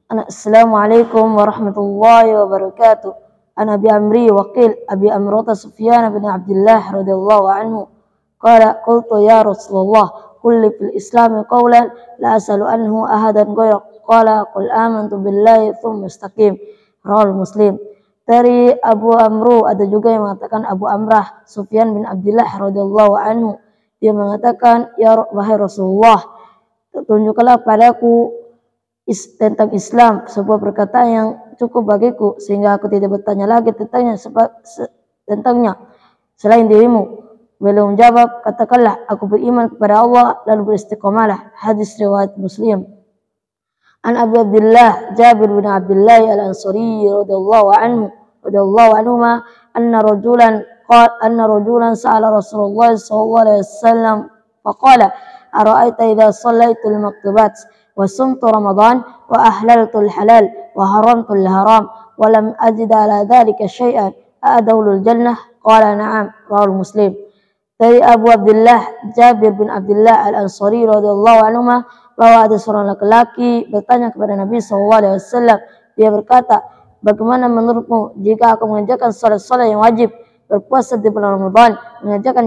Assalamualaikum warahmatullahi wabarakatuh. Ana Abi Amri Waqil Abi Amrata Sufyan bin Abdullah radhiyallahu anhu. Qultu ya Rasulullah, kulli fil Islam qawlan la asalu anhu ahadan ghayrak. Qala qul amantu billahi tsumma istaqim. Rawal Muslim. Dari Abu Amru ada juga yang mengatakan Abu Amrah Sufyan bin Abdullah radhiyallahu anhu. Dia mengatakan, ya wahai Rasulullah, tunjukkanlah padaku tentang Islam sebuah perkataan yang cukup bagiku sehingga aku tidak bertanya lagi tentangnya selain dirimu. Beliau menjawab, katakanlah aku beriman kepada Allah lalu beristiqamalah. Hadis riwayat Muslim. An Abi Abdullah Jabir bin Abdullah Al-Ansari radhiyallahu anhuma anna rajulan sa'ala Rasulullah sallallahu alaihi wasallam faqala ara'aita idza shallaitul maktubat wa sumtu Ramadan wa ahlaltul halal wa haramtul haram wa lam ajid ala dhalika syai'an a'adawlul jannah. Qala na'am. Rawal Muslim. Dari Abu Abdullah Jabir bin Abdullah Al-Ansari radhiyallahu anhu bahwa ada seorang laki-laki bertanya kepada Nabi SAW. Dia berkata, bagaimana menurutmu jika aku mengerjakan salat-salat yang wajib, berpuasa di bulan Ramadan, mengerjakan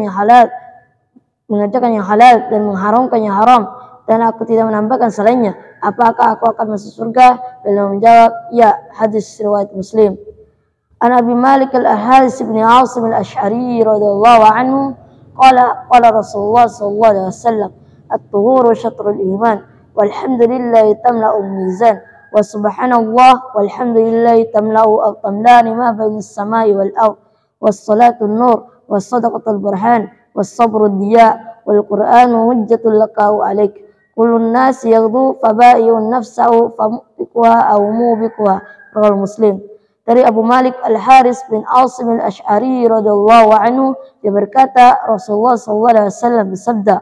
yang halal dan mengharamkan yang haram, dan aku tidak menambahkan selainnya, apakah aku akan masuk surga? Beliau menjawab, ya. Hadis riwayat Muslim. An Abi Malik Al-Haris bin Asim Al-Ash'ari radhiyallahu anhu qala Rasulullah sallallahu alaihi wasallam, at-tuhuru syatrul iman, walhamdulillahi tamla'ul mizan, wa subhanallah walhamdulillahi tamlani ma bainas samai wal ard, was salatu nur, was sadaqatul burhan, was sabru diya, wal qur'anu hujjatul laka wa alaik. Kullun nasi yaghdu fabai'un nafsahu famutikuha aw mubikuha. Rawal Muslim. Dari Abu Malik Al-Haris bin Asim Al-Ash'ari radhiyallahu anhu, dia berkata, Rasulullah sallallahu alaihi wasallam bersabda,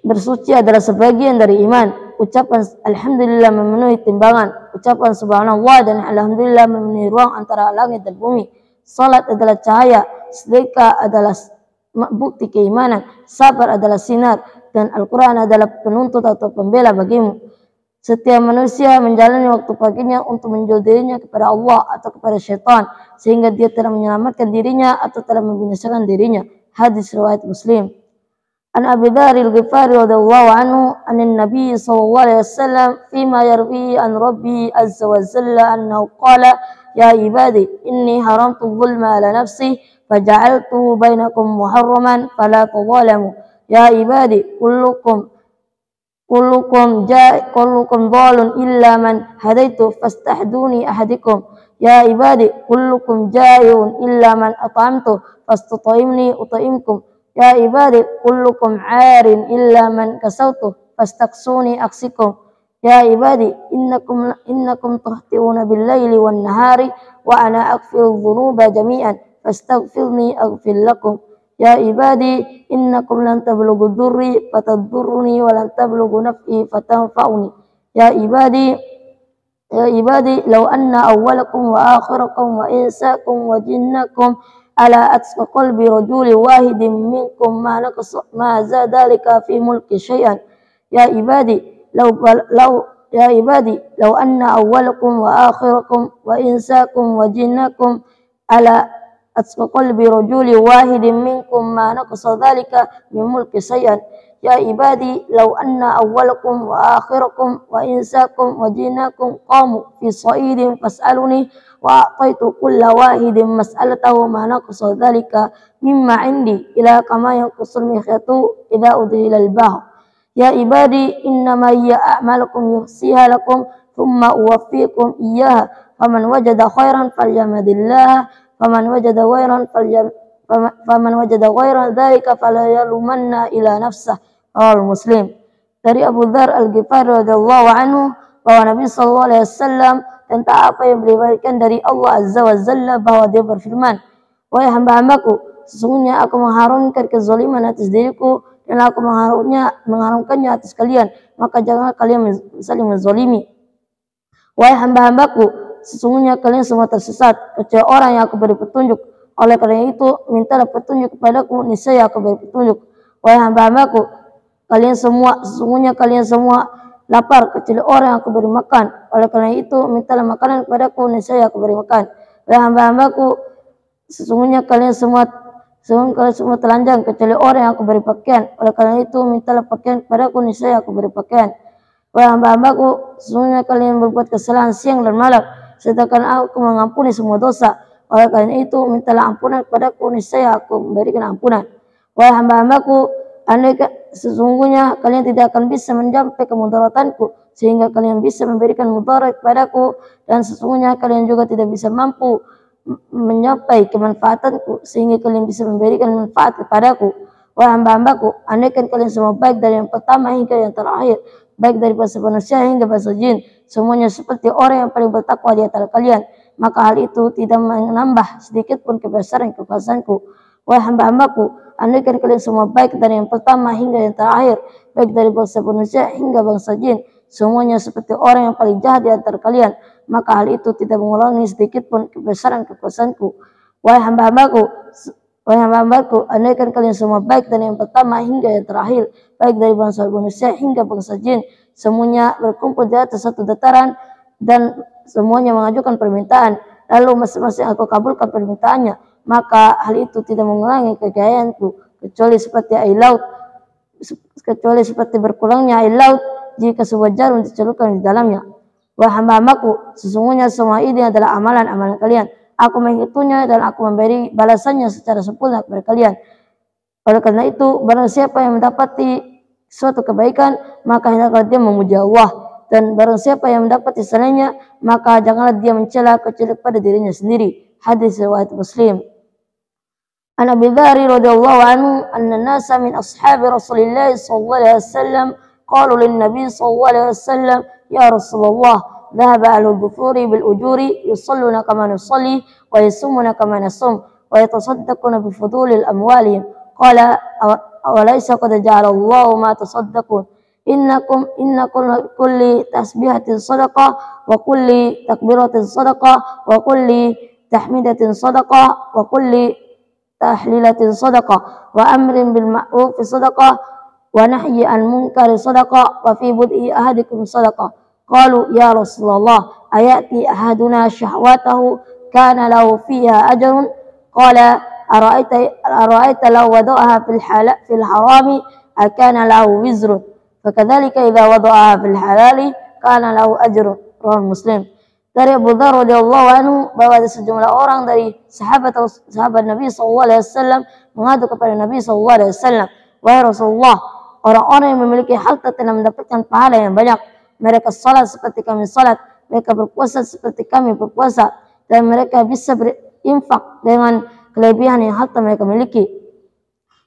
bersuci adalah sebagian dari iman. Ucapan alhamdulillah memenuhi timbangan, ucapan subhanallah dan alhamdulillah memenuhi ruang antara langit dan bumi. Salat adalah cahaya, sedekah adalah bukti keimanan, sabar adalah sinar, dan Al-Quran adalah penuntut atau pembela bagimu. Setiap manusia menjalani waktu paginya untuk menjual dirinya kepada Allah atau kepada syaitan, sehingga dia telah menyelamatkan dirinya atau telah membinasakan dirinya. Hadis riwayat Muslim. An Abi Dzar Al-Ghifari radhiyallahu anhu anin Nabi sallallahu alaihi wasallam fima yarwi an Rabbi azza wa jalla annahu qala ya ibadi inni haramtu dhulma ala nafsi faja'altuhu bainakum muharraman fala tadhalamu. Ya ibadi kullukum dhalun illa man hadaitu fastahduni ahadikum. Ya ibadi kullukum jai'un illa man at'amtu fastut'imni ut'imkum. Ya ibadi kullukum 'arin illa man kasautu fastaksuni aksikum. Ya ibadi innakum tahti'una bil-laili wan-nahari wa ana aghfiru dhunuba jami'an fastaghfirni aghfir lakum. Ya ibadi innakum lan tablughu durri fatadurruni wa lan tablughu naf'i fatanfa'uni. Ya ibadi law anna awwalakum wa akhirakum wa insakum wa jinnakum ala atqa qalbi rajuli wahidin minkum ma zadalika fi mulki syai'an. Ya ibadi law anna awwalakum wa akhirakum wa insakum wa jinnakum ala atqa qalbi rajuli wahidin minkum ma naqasa dhalika min mulki syai'an. Ya ibadi law anna awwalakum wa akhirakum wa insakum wa jinnakum qamu fi sa'idin fas'aluni wa a'taitu kulla wahidin mas'alatahu ma naqasa dhalika mimma 'indi ila kama yanqusul mikhyatu idza udhila al-bahr. Ya ibadi innama hiya a'malukum yuhsiha lakum thumma uwaffikum iyyaha faman wajada khairan falyahmadillah faman wajada ghairan dzalika fala yalumanna ila nafsah. Rawal Muslim. Dari Abu Dzar Al-Ghifari radhiyallahu anhu bahwa Nabi sallallahu alaihi wasallam tentang apa yang diriwayatkan dari Allah azza wa jalla bahwa dia berfirman, wahai hamba-hambaku, sesungguhnya aku mengharamkan kezaliman atas diriku dan aku mengharamkannya atas kalian, maka janganlah kalian saling menzalimi. Wahai hamba-hambaku, sesungguhnya kalian semua tersesat kecuali orang yang aku beri petunjuk. Oleh karena itu, mintalah petunjuk kepadaku, niscaya aku beri petunjuk. Wahai hamba-hambaku, sesungguhnya kalian semua lapar kecuali orang yang aku beri makan. Oleh karena itu mintalah makanan kepadaku, niscaya aku beri makan. Wahai hamba-hambaku, sesungguhnya kalian semua telanjang kecuali orang yang aku beri pakaian. Oleh karena itu mintalah pakaian kepadaku, niscaya aku beri pakaian. Wahai hamba-hambaku, sesungguhnya kalian berbuat kesalahan siang dan malam, sedangkan aku mengampuni semua dosa. Oleh karena itu mintalah ampunan kepadaku, niscaya aku memberikan ampunan. Wahai hamba-hambaku, sesungguhnya kalian tidak akan bisa mencapai kemudaratanku sehingga kalian bisa memberikan mudarat kepadaku, dan sesungguhnya kalian juga tidak bisa mampu mencapai kemanfaatanku sehingga kalian bisa memberikan manfaat kepadaku. Wahai hamba-hambaku, andaikan kalian semua baik dari yang pertama hingga yang terakhir, baik dari bangsa manusia hingga bangsa jin, semuanya seperti orang yang paling bertakwa di antara kalian, maka hal itu tidak menambah sedikit pun kebesaran kekuasaanku. Wahai hamba-hambaku, andaikan kalian semua baik dari yang pertama hingga yang terakhir, baik dari bangsa manusia hingga bangsa jin, semuanya seperti orang yang paling jahat di antara kalian, maka hal itu tidak mengurangi sedikit pun kebesaran kekuasaanku. Wahai hamba-hambaku, andaikan kalian semua baik dari yang pertama hingga yang terakhir, baik dari bangsa manusia hingga bangsa jin, semuanya berkumpul di atas satu dataran dan semuanya mengajukan permintaan, lalu masing-masing aku kabulkan permintaannya, maka hal itu tidak mengurangi kekayaanku kecuali seperti berkurangnya air laut jika sebuah jarum dicelupkan di dalamnya. Wahai hamba-hambaku, sesungguhnya semua ini adalah amalan-amalan kalian. Aku menghitungnya dan aku memberi balasannya secara sempurna kepada kalian. Oleh karena itu, barang siapa yang mendapati suatu kebaikan, maka hendaklah dia memuji Allah. Dan barang siapa yang mendapati selainnya, maka janganlah dia mencela kecuali kepada dirinya sendiri. Hadis riwayat Muslim. An Abi Dzar radhiyallahu anhu anna nasa min ashabi Rasulillah sallallahu alaihi wasallam qalu lin Nabi sallallahu alaihi wasallam, ya Rasulullah, ذهب أهل الدثور بالأجور يصلون كما نصلي ويصومون كما نصوم ويتصدقون بفضول الأموال. قال أوليس قد جعل الله ما تصدقون إن كل تسبيحة صدقة وكل تكبيرة صدقة وكل تحميدة صدقة وكل تحليلة صدقة وأمر بالمعروف صدقة ونهي عن المنكر صدقة وفي بدء أحدكم صدقة. قالوا يا رسول الله أيأتي أحدنا شهوته كان له فيها أجر؟ قال أرأيت لو وضعها في الحرام أكان له وزر؟ فكذلك إذا وضعها في الحلال كان له أجر. رواه Muslim. Dari Abu Dzar radhiyallahu anhu bahwa ada sejumlah orang dari sahabat Nabi SAW mengadu kepada Nabi SAW, wahai Rasulullah, orang-orang yang memiliki harta telah mendapatkan pahala yang banyak. Mereka salat seperti kami salat, mereka berpuasa seperti kami berpuasa, dan mereka bisa berinfak dengan kelebihan yang harta mereka miliki.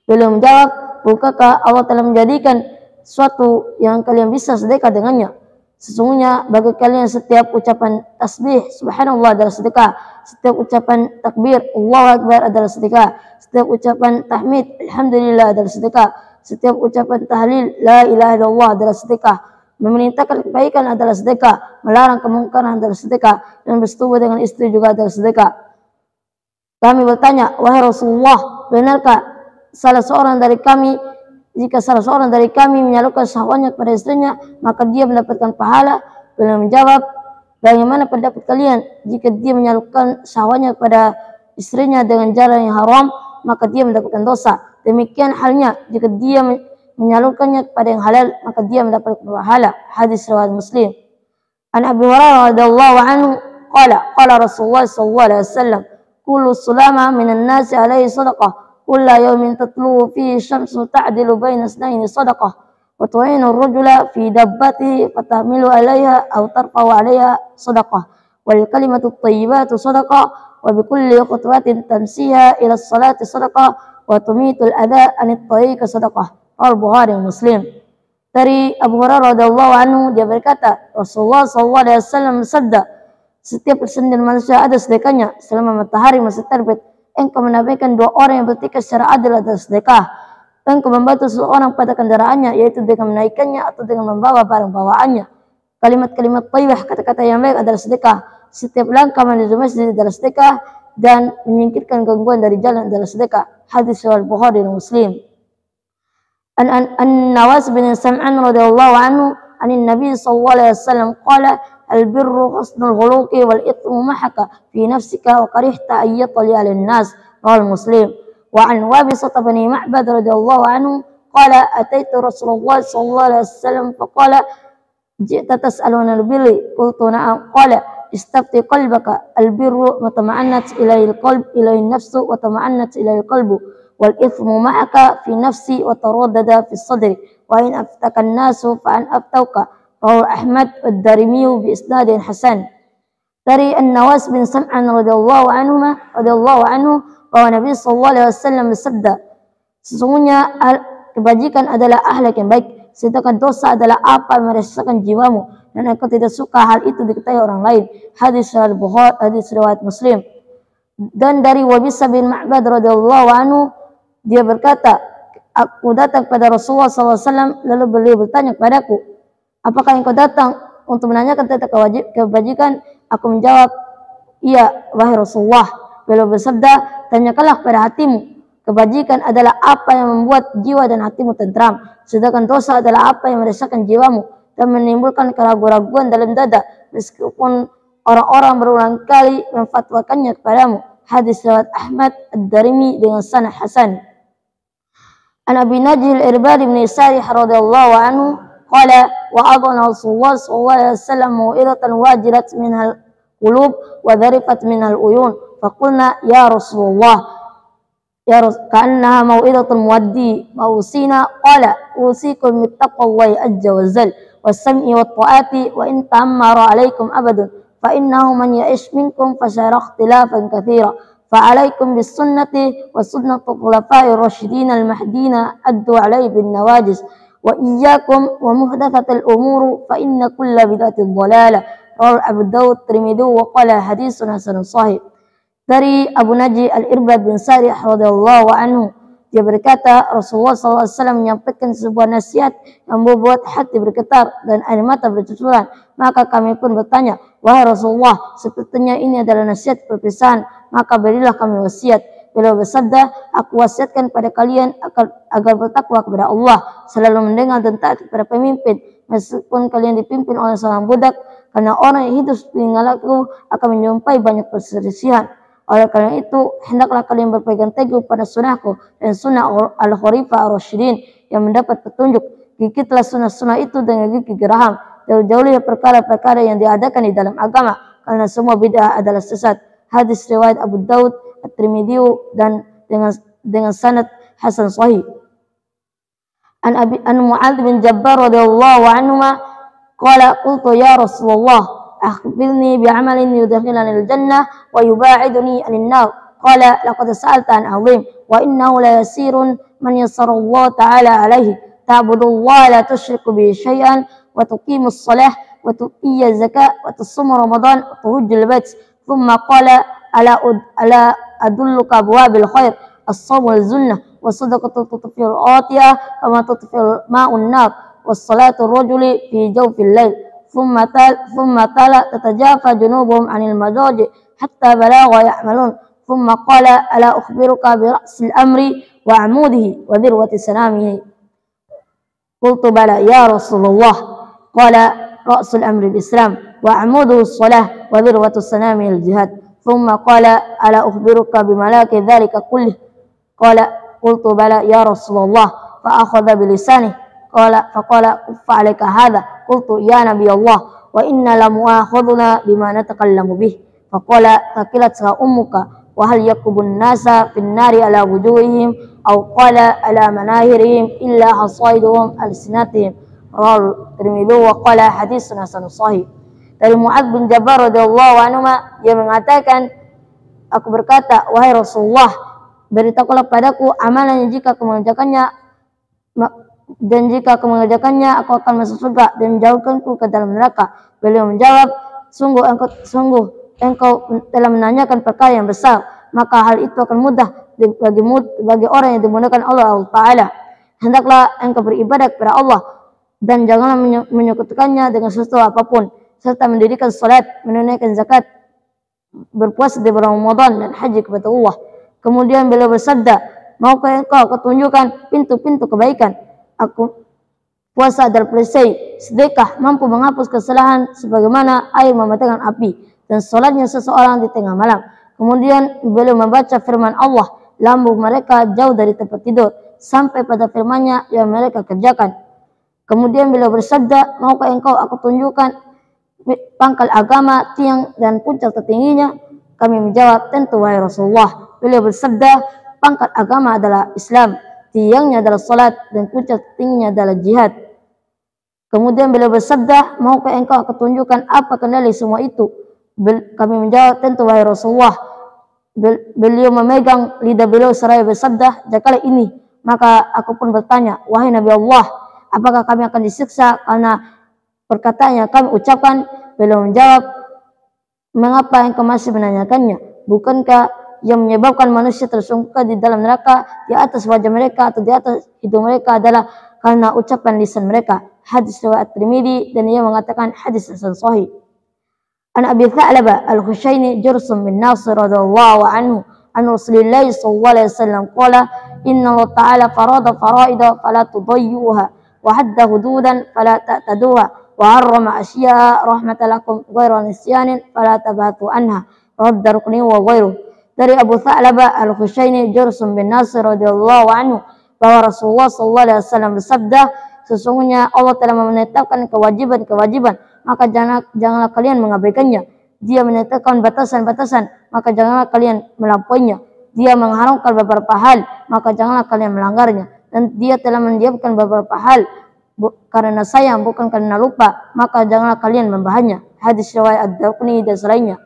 Beliau menjawab, bukankah Allah telah menjadikan sesuatu yang kalian bisa sedekah dengannya? Sesungguhnya bagi kalian setiap ucapan tasbih subhanallah adalah sedekah, setiap ucapan takbir Allahu Akbar adalah sedekah, setiap ucapan tahmid alhamdulillah adalah sedekah, setiap ucapan tahlil la ilaha illallah adalah sedekah. Memerintahkan kebaikan adalah sedekah, melarang kemungkaran adalah sedekah, dan bersetubuh dengan istri juga adalah sedekah. Kami bertanya, wahai Rasulullah, benarkah jika salah seorang dari kami menyalurkan syahwatnya kepada istrinya, maka dia mendapatkan pahala? Beliau menjawab, bagaimana pendapat kalian jika dia menyalurkan syahwatnya kepada istrinya dengan jalan yang haram, maka dia mendapatkan dosa. Demikian halnya jika dia menyalurkannya kepada yang halal, maka dia mendapat pahala. Hadis riwayat Muslim. An Abi Hurairah radhiyallahu anhu qala Rasulullah sallallahu alaihi wasallam, kullu sulama minan nasi alaihi sadaqah, kullu yawmin tatlu fihi syamsu ta'dilu baina itsnaini sadaqah, wa tu'inu ar-rajula fi dabbatihi fatahmilu 'alayha aw tarfa'u 'alayha sadaqah, wal kalimatu at-tayyibatu sadaqah, wa bi kulli khutwatin tamsiha ila as-salati sadaqah, wa tumitul adha 'anit tariqi sadaqah. Al-Bukhari Muslim. Dari Abu Hurairah radhiyallahu anhu, dia berkata, Rasulullah SAW bersabda, setiap persendian manusia ada sedekahnya selama matahari masih terbit. Engkau menabaikan dua orang yang bertikai secara adil adalah sedekah. Engkau membantu seseorang pada kendaraannya, yaitu dengan menaikkannya atau dengan membawa barang bawaannya. Kalimat-kalimat thayyibah, kata-kata yang baik adalah sedekah. Setiap langkah menuju masjid adalah sedekah, dan menyingkirkan gangguan dari jalan adalah sedekah. Hadis riwayat Bukhari dan Muslim. An Nawas bin Sam'an radhiyallahu anhu anin Nabi sallallahu alaihi wasallam qala al-birru husnul khuluqi wal ithmu mahaka fi nafsika wa karihta ayyatali 'alan nas. Rawal Muslim. Wa an Wabisah bin Ma'bad radhiyallahu anhu qala ataitu Rasulullah sallallahu alaihi wasallam faqala ji'ta tas'aluna al-birri qultu na'am qala istafti qalbaka al-birru matama'annat ilayhi al-qalb ilayhi an-nafsu wa tama'annat ilayhi al-qalbu wal ithmu ma'aka fi nafsi wa taraddada fi sadri wa in aftaka an-nasu fa an aftauka. Rawahu Ahmad ad-Darimi bi isnadin hasan. Dari An-Nawas bin Sam'an radhiyallahu anhu bahwa Nabi sallallahu alaihi wasallam bersabda, sesungguhnya kebajikan adalah akhlak yang baik, sedangkan dosa adalah apa yang merasakan jiwamu dan engkau tidak suka hal itu diketahui orang lain. Hadis Al-Bukhari, hadis riwayat Muslim. Dan dari Wabisah bin Ma'bad radhiyallahu anhu, dia berkata, aku datang kepada Rasulullah SAW, lalu beliau bertanya kepadaku, apakah engkau datang untuk menanyakan tentang kebajikan? Aku menjawab, iya wahai Rasulullah. Beliau bersabda, tanyakanlah kepada hatimu. Kebajikan adalah apa yang membuat jiwa dan hatimu tentram, sedangkan dosa adalah apa yang meresahkan jiwamu dan menimbulkan keraguan-raguan dalam dada, meskipun orang-orang berulang kali memfatwakannya kepadamu. Hadis riwayat Ahmad ad-Darimi dengan sanad hasan. An Abi Najih al-Irbad bin Sarih radhiyallahu anhu qala wa adana Rasulullah sallallahu alaihi wasallam mau'izatan wajilat minhal qulub wa dharifat minhal uyun faqulna ya Rasulullah ka'annaha mau'izatul muwaddi mausina qala usikum bittaqwallahi azza wa jal was-sam'i wat-ta'ati wa in ta'ammara 'alaikum abadun fa innahu man ya'ish minkum fasayara ikhtilafan katsira fa 'alaikum bis-sunnati wa sunnatul khulafa'ir rasyidin al-mahdina addu 'alaihi bin nawajis wa iyyakum wa muhdatsatil umur fa inna kulla bid'atin dhalalah. Rawahu Abu Dawud, Tirmidzi wa qala haditsun hasanun sahih. Dari Abu Najih al-Irbad bin Sarih radhiyallahu anhu, dia berkata Rasulullah SAW menyampaikan sebuah nasihat yang membuat hati bergetar dan air mata bercucuran. Maka kami pun bertanya, wahai Rasulullah, sepertinya ini adalah nasihat perpisahan, maka berilah kami wasiat. Beliau bersabda, aku wasiatkan pada kalian agar bertakwa kepada Allah, selalu mendengar dan taat kepada pemimpin, meskipun kalian dipimpin oleh seorang budak, karena orang yang hidup meninggalku akan menjumpai banyak perselisihan. Oleh karena itu, hendaklah kalian berpegang teguh pada sunnahku dan sunnah al-Khulafa'ir Rasyidin yang mendapat petunjuk. Gigitlah sunnah-sunnah itu dengan gigi geraham. Jauh-jauhilah perkara-perkara yang diadakan di dalam agama, karena semua bid'ah adalah sesat. Hadis riwayat Abu Daud, At-Tirmidzi dan dengan sanad hasan sahih. An Mu'adz bin Jabbar radhiyallahu anhu qala qultu ya Rasulullah akhbirni bi'amalin yudkhilani al-jannah wa yuba'iduni 'anil nar. Qala laqad sa'alta an 'azim wa innahu la yasirun man yassara Allah ta'ala 'alaihi ta'budullaha la tusyriku bihi syai'an wa tuqimus shalah wa tu'tiyaz zakah wa tasum ramadan wa tuhujjul bait. Thumma qala ala adulluka abwabil khair as-shawm wal zunnah wa sadaqatu tutfi'ul atiyah kama tutfi'ul ma'un nar was salatu ar-rajuli fi jawfil lail. ثم تلا تتجافى جنوبهم عن المضاجع حتى بلغوا يعملون. ثم قال ألا أخبرك برأس الأمر وعموده وذروة سنامه. قلت بلى يا رسول الله. قال رأس الأمر الإسلام وعموده الصلاة وذروة سنامه الجهاد. ثم قال ألا أخبرك بملاك ذلك كله. قال قلت بلى يا رسول الله. فأخذ بلسانه فقال كف عليك هذا. قلت يا نبي الله وإنا لمؤاخذنا بما نتكلم به. فقال ثقلتك أمك وهل يكب الناس في النار على وجوههم أو قال على مناهرهم إلا حصائدهم ألسنتهم. Rawahu Tirmidzi wa qala haditsun hasanun sahih. Dari Mu'adz bin Jabbar radhiyallahu anhu, dia mengatakan, aku berkata, wahai Rasulullah, beritahulah padaku amalan yang jika aku mengerjakannya aku akan masuk surga dan menjauhkanku ke dalam neraka. Beliau menjawab, sungguh engkau telah menanyakan perkara yang besar, maka hal itu akan mudah bagi orang yang dimudahkan Allah Ta'ala. Hendaklah engkau beribadah kepada Allah dan janganlah menyekutukannya dengan sesuatu apapun, serta mendirikan salat, menunaikan zakat, berpuasa di bulan Ramadan dan haji kepada Allah. Kemudian beliau bersabda, maukah engkau ketunjukkan pintu-pintu kebaikan? puasa adalah perisai, sedekah mampu menghapus kesalahan sebagaimana air mematikan api, dan sholatnya seseorang di tengah malam. Kemudian beliau membaca firman Allah, lambung mereka jauh dari tempat tidur, sampai pada firman-Nya yang mereka kerjakan. Kemudian beliau bersabda, maukah engkau aku tunjukkan pangkal agama, tiang dan puncak tertingginya? Kami menjawab, tentu wahai Rasulullah. Beliau bersabda, pangkat agama adalah Islam, tiangnya adalah salat, dan puncak tertingginya adalah jihad. Kemudian beliau bersabda, maukah engkau aku tunjukkan apa kendali semua itu? Kami menjawab, tentu wahai Rasulullah. Beliau memegang lidah beliau seraya bersabda, jikalau ini, maka aku pun bertanya, wahai Nabi Allah, apakah kami akan disiksa karena perkataan yang kami ucapkan? Beliau menjawab, mengapa engkau masih menanyakannya? Bukankah yang menyebabkan manusia tersungkur di dalam neraka di atas wajah mereka atau di atas hidung mereka adalah karena ucapan lisan mereka? Hadis riwayat Tirmidzi, dan ia mengatakan hadis hasan sahih. An Abi Tha'labah Al-Khushaini Jursum bin Nasir radhiyallahu anhu an Rasulillah sallallahu alaihi wasallam qala, inna Allah ta'ala farada faraida fala tudayyuha wa hadda hududan fala ta'taduha wa harrama asya'a rahmatan lakum ghairu nisyanin fala tabatu anha. Rawahu Darqutni wa ghairuh. Dari Abu Tha'labah Al-Khushaini Jursum bin Nasir radhiyallahu anhu bahwa Rasulullah sallallahu alaihi wasallam bersabda, sesungguhnya Allah telah menetapkan kewajiban-kewajiban, maka janganlah kalian mengabaikannya. Dia menetapkan batasan-batasan, maka janganlah kalian melampauinya. Dia mengharamkan beberapa hal, maka janganlah kalian melanggarnya. Dan dia telah mendiamkan beberapa hal karena sayang, bukan karena lupa, maka janganlah kalian membahasnya. Hadis riwayat Ad-Darqutni dan selainnya.